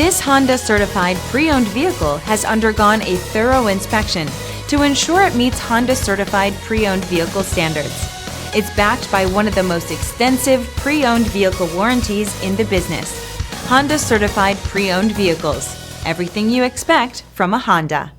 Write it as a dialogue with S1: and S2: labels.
S1: This Honda certified pre-owned vehicle has undergone a thorough inspection to ensure it meets Honda certified pre-owned vehicle standards. It's backed by one of the most extensive pre-owned vehicle warranties in the business. Honda certified pre-owned vehicles. Everything you expect from a Honda.